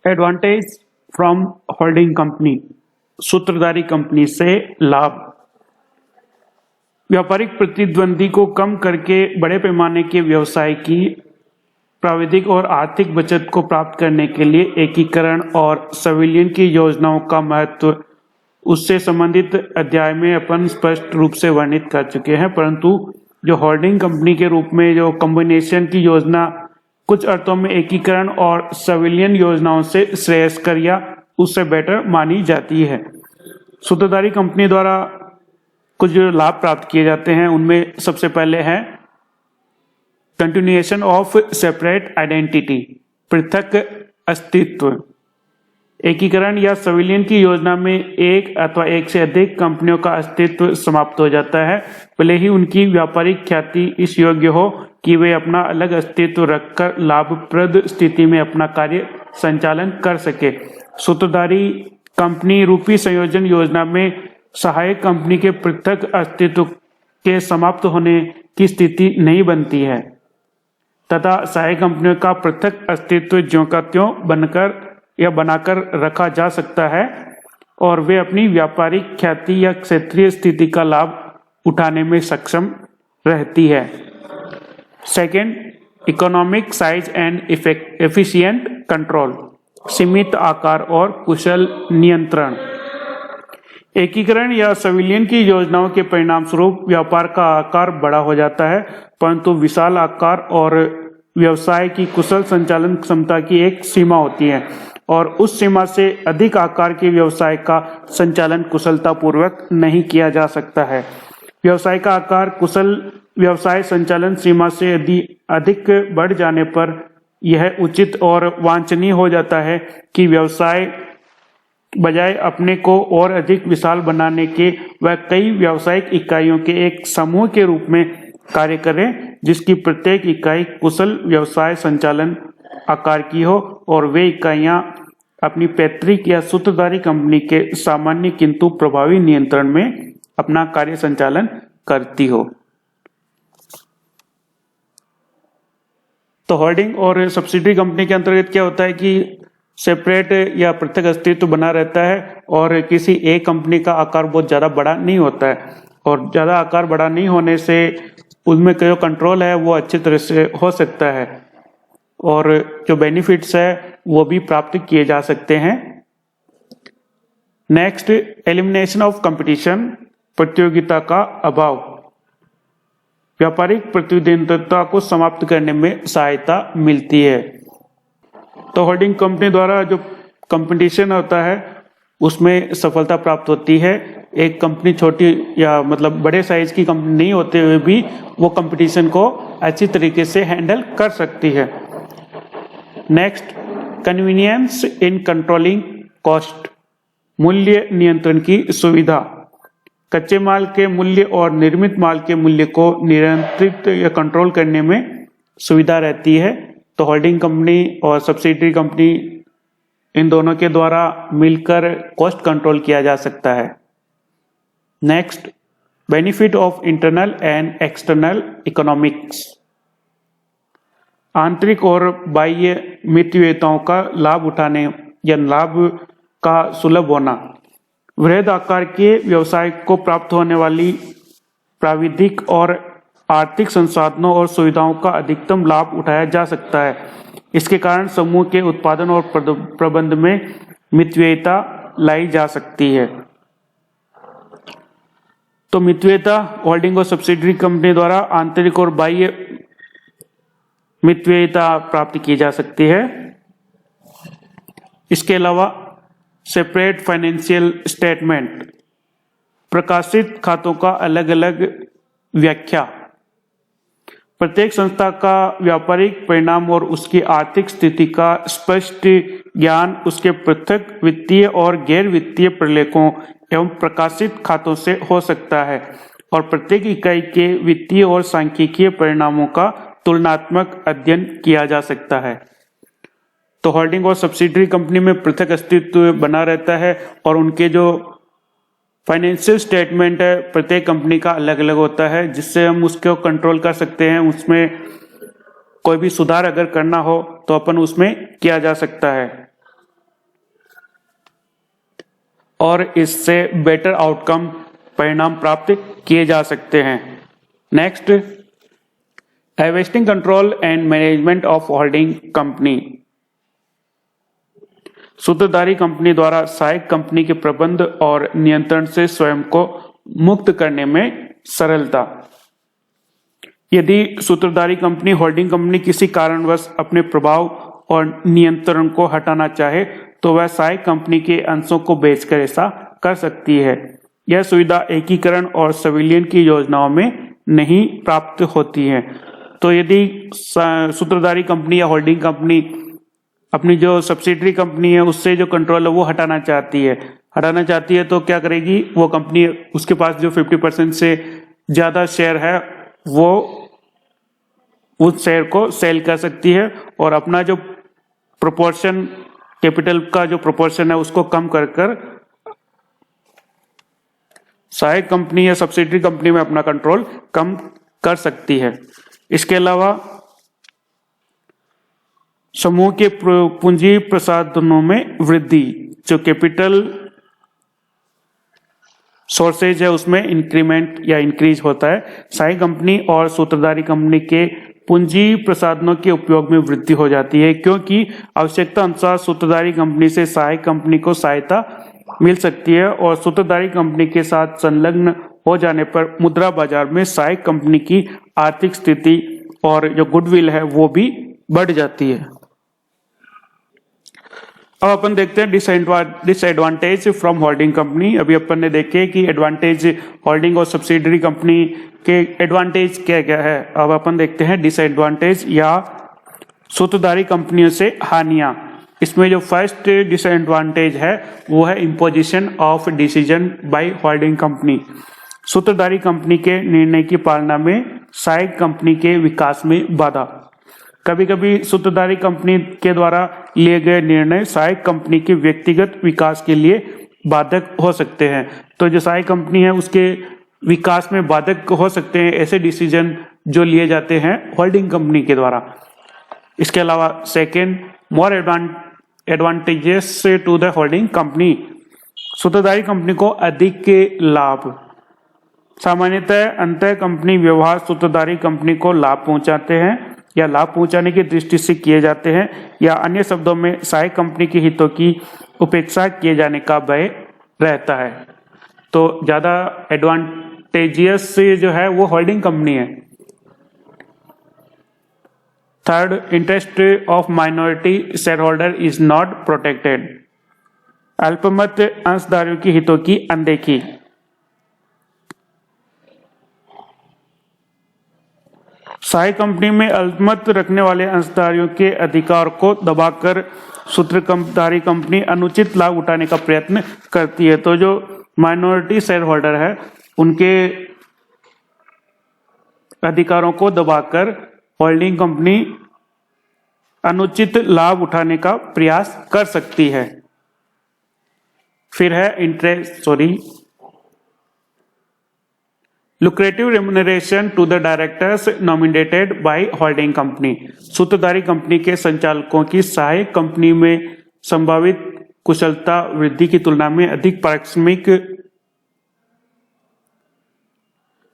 Advantage from holding company, सूत्रधारी company से लाभ। व्यापारिक प्रतिद्वंदी को कम करके बड़े पैमाने के व्यवसाय की प्राविधिक और आर्थिक बचत को प्राप्त करने के लिए एकीकरण और संविलियन की योजनाओं का महत्व उससे संबंधित अध्याय में अपन स्पष्ट रूप से वर्णित कर चुके हैं, परंतु जो होल्डिंग कंपनी के रूप में जो कॉम्बिनेशन की योजना कुछ अर्थों में एकीकरण और संविलियन योजनाओं से श्रेयस्कर या उससे बेटर मानी जाती है। सूत्रधारी कंपनी द्वारा कुछ जो लाभ प्राप्त किए जाते हैं उनमें सबसे पहले है कंटिन्यूएशन ऑफ सेपरेट आइडेंटिटी, पृथक अस्तित्व। एकीकरण या संविलियन की योजना में एक अथवा एक से अधिक कंपनियों का अस्तित्व समाप्त हो जाता है, भले ही उनकी व्यापारिक ख्याति इस योग्य हो कि वे अपना अलग अस्तित्व रखकर लाभप्रद स्थिति में अपना कार्य संचालन कर सके। सूत्रधारी कंपनी रूपी संयोजन योजना में सहायक कंपनी के पृथक अस्तित्व के समाप्त होने की स्थिति नहीं बनती है तथा सहायक कंपनियों का पृथक अस्तित्व ज्यों का त्यों बनकर या बनाकर रखा जा सकता है और वे अपनी व्यापारिक ख्याति या क्षेत्रीय स्थिति का लाभ उठाने में सक्षम रहती है। Second, economic size and efficient control, सीमित आकार और कुशल नियंत्रण। एकीकरण या संविलियन की योजनाओं के परिणाम स्वरूप व्यापार का आकार बड़ा हो जाता है, परंतु विशाल आकार और व्यवसाय की कुशल संचालन क्षमता की एक सीमा होती है और उस सीमा से अधिक आकार के व्यवसाय का संचालन कुशलतापूर्वक नहीं किया जा सकता है। व्यवसाय का आकार कुशल व्यवसाय संचालन सीमा से अधिक बढ़ जाने पर यह उचित और वांछनीय हो जाता है कि व्यवसाय बजाय अपने को और अधिक विशाल बनाने के वह कई व्यावसायिक इकाइयों के एक समूह के रूप में कार्य करें, जिसकी प्रत्येक इकाई कुशल व्यवसाय संचालन आकार की हो और वे इकाइयां अपनी पैतृक या सूत्रधारी कंपनी के सामान्य किंतु प्रभावी नियंत्रण में अपना कार्य संचालन करती हो। तो होल्डिंग और सब्सिडरी कंपनी के अंतर्गत क्या होता है कि सेपरेट या पृथक अस्तित्व बना रहता है और किसी एक कंपनी का आकार बहुत ज़्यादा बड़ा नहीं होता है और ज़्यादा आकार बड़ा नहीं होने से उसमें जो कंट्रोल है वो अच्छी तरह से हो सकता है और जो बेनिफिट्स है वो भी प्राप्त किए जा सकते हैं। नेक्स्ट, एलिमिनेशन ऑफ कंपटीशन, प्रतियोगिता का अभाव। व्यापारिक प्रतिद्वंद्विता को समाप्त करने में सहायता मिलती है। तो होल्डिंग कंपनी द्वारा जो कंपटीशन होता है उसमें सफलता प्राप्त होती है। एक कंपनी छोटी या मतलब बड़े साइज की कंपनी नहीं होते हुए भी वो कंपटीशन को अच्छी तरीके से हैंडल कर सकती है। Next, convenience in controlling cost, मूल्य नियंत्रण की सुविधा। कच्चे माल के मूल्य और निर्मित माल के मूल्य को नियंत्रित या कंट्रोल करने में सुविधा रहती है। तो होल्डिंग कंपनी और सब्सिडरी कंपनी इन दोनों के द्वारा मिलकर कॉस्ट कंट्रोल किया जा सकता है। Next, benefit of internal and external economics, आंतरिक और बाह्य मितव्ययिताओं का लाभ उठाने या लाभ का सुलभ होना। वृहद आकार के व्यवसाय को प्राप्त होने वाली प्राविधिक और आर्थिक संसाधनों और सुविधाओं का अधिकतम लाभ उठाया जा सकता है। इसके कारण समूह के उत्पादन और प्रबंध में मितव्ययिता लाई जा सकती है। तो मितव्ययिता होल्डिंग और सब्सिडरी कंपनी द्वारा आंतरिक और बाह्य मितव्ययिता प्राप्त की जा सकती है। इसके अलावा सेपरेट फाइनेंशियल स्टेटमेंट, प्रकाशित खातों का अलग अलग व्याख्या। प्रत्येक संस्था का व्यापारिक परिणाम और उसकी आर्थिक स्थिति का स्पष्ट ज्ञान उसके पृथक वित्तीय और गैर वित्तीय प्रलेखों एवं प्रकाशित खातों से हो सकता है और प्रत्येक इकाई के वित्तीय और सांख्यिकीय परिणामों का तुलनात्मक अध्ययन किया जा सकता है। तो होल्डिंग और सब्सिडरी कंपनी में पृथक अस्तित्व बना रहता है और उनके जो फाइनेंशियल स्टेटमेंट है प्रत्येक कंपनी का अलग अलग होता है, जिससे हम उसको कंट्रोल कर सकते हैं। उसमें कोई भी सुधार अगर करना हो तो अपन उसमें किया जा सकता है। और इससे बेटर आउटकम परिणाम प्राप्त किए जा सकते हैं। Next, harvesting control and management of holding company. सूत्रधारी कंपनी द्वारा सहायक कंपनी के प्रबंध और नियंत्रण से स्वयं को मुक्त करने में सरलता। यदि सूत्रधारी कंपनी होल्डिंग कंपनी किसी कारणवश अपने प्रभाव और नियंत्रण को हटाना चाहे तो वह सहायक कंपनी के अंशों को बेचकर ऐसा कर सकती है। यह सुविधा एकीकरण और संविलियन की योजनाओं में नहीं प्राप्त होती है। तो यदि सूत्रधारी कंपनी या होल्डिंग कंपनी अपनी जो सब्सिडरी कंपनी है उससे जो कंट्रोल है वो हटाना चाहती है तो क्या करेगी, वो कंपनी उसके पास जो 50% से ज्यादा शेयर है वो उस शेयर को सेल कर सकती है और अपना जो प्रोपोर्शन, कैपिटल का जो प्रोपोर्शन है उसको कम कर सहायक कंपनी या सब्सिडरी कंपनी में अपना कंट्रोल कम कर सकती है। इसके अलावा समूह के पूंजी प्रसाधनों में वृद्धि, जो कैपिटल सोर्सेज है उसमें इंक्रीमेंट या इंक्रीज होता है। सहायक कंपनी और सूत्रधारी कंपनी के पूंजी प्रसाधनों के उपयोग में वृद्धि हो जाती है, क्योंकि आवश्यकता अनुसार सूत्रधारी कंपनी से सहायक कंपनी को सहायता मिल सकती है और सूत्रधारी कंपनी के साथ संलग्न हो जाने पर मुद्रा बाजार में सहायक कंपनी की आर्थिक स्थिति और जो गुडविल है वो भी बढ़ जाती है। अब अपन देखते हैं डिसएडवांटेज फ्रॉम होल्डिंग कंपनी। अभी अपन ने देखे कि एडवांटेज होल्डिंग और सब्सिडरी कंपनी के एडवांटेज क्या क्या है। अब अपन देखते हैं डिसएडवांटेज या सूत्रधारी कंपनियों से हानियां। इसमें जो फर्स्ट डिसएडवांटेज है वो है imposition of decision by holding company. सूत्रधारी कंपनी के निर्णय की पालना में सहायक कंपनी के विकास में बाधा। कभी कभी सूत्रधारी कंपनी के द्वारा लिए गए निर्णय सहायक कंपनी के व्यक्तिगत विकास के लिए बाधक हो सकते हैं। तो जो सहायक कंपनी है उसके विकास में बाधक हो सकते हैं ऐसे डिसीजन जो लिए जाते हैं होल्डिंग कंपनी के द्वारा। इसके अलावा second, more advantages to the holding company. सूत्रधारी कंपनी को अधिक लाभ। सामान्यतः अंतर कंपनी व्यवहार सूत्रधारी कंपनी को लाभ पहुंचाते हैं या लाभ पहुंचाने की दृष्टि से किए जाते हैं, या अन्य शब्दों में सहायक कंपनी के हितों की उपेक्षा किए जाने का भय रहता है। तो ज्यादा एडवांटेजियस जो है वो होल्डिंग कंपनी है। Third, interest of minority share holder is not protected. अल्पमत अंशधारियों के हितों की अनदेखी। सहायक कंपनी में अल्पमत रखने वाले अंशधारियों के अधिकार को दबाकर सूत्रधारी कंपनी अनुचित लाभ उठाने का प्रयत्न करती है। तो जो माइनॉरिटी शेयर होल्डर है उनके अधिकारों को दबाकर होल्डिंग कंपनी अनुचित लाभ उठाने का प्रयास कर सकती है। फिर है lucrative remuneration to the directors nominated by holding company। सूत्रधारी कंपनी के संचालकों की सहायक कंपनी में संभावित कुशलता वृद्धि की तुलना में अधिक पारिश्रमिक।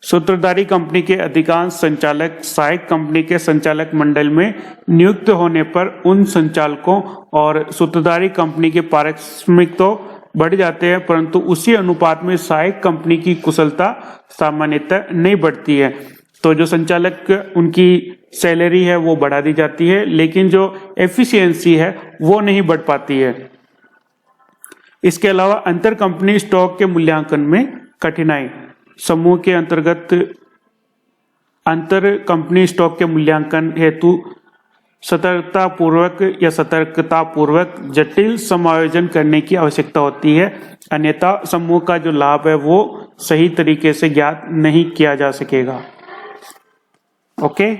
सूत्रधारी कंपनी के अधिकांश संचालक सहायक कंपनी के संचालक मंडल में नियुक्त होने पर उन संचालकों और सूत्रधारी कंपनी के पारिश्रमिक तो बढ़ जाते हैं, परंतु उसी अनुपात में सहायक कंपनी की कुशलता सामान्यतः नहीं बढ़ती है। तो जो संचालक उनकी सैलरी है वो बढ़ा दी जाती है, लेकिन जो एफिशिएंसी है वो नहीं बढ़ पाती है। इसके अलावा अंतर कंपनी स्टॉक के मूल्यांकन में कठिनाई। समूह के अंतर्गत अंतर कंपनी स्टॉक के मूल्यांकन हेतु सतर्कता पूर्वक जटिल समायोजन करने की आवश्यकता होती है, अन्यथा समूह का जो लाभ है वो सही तरीके से ज्ञात नहीं किया जा सकेगा। ओके।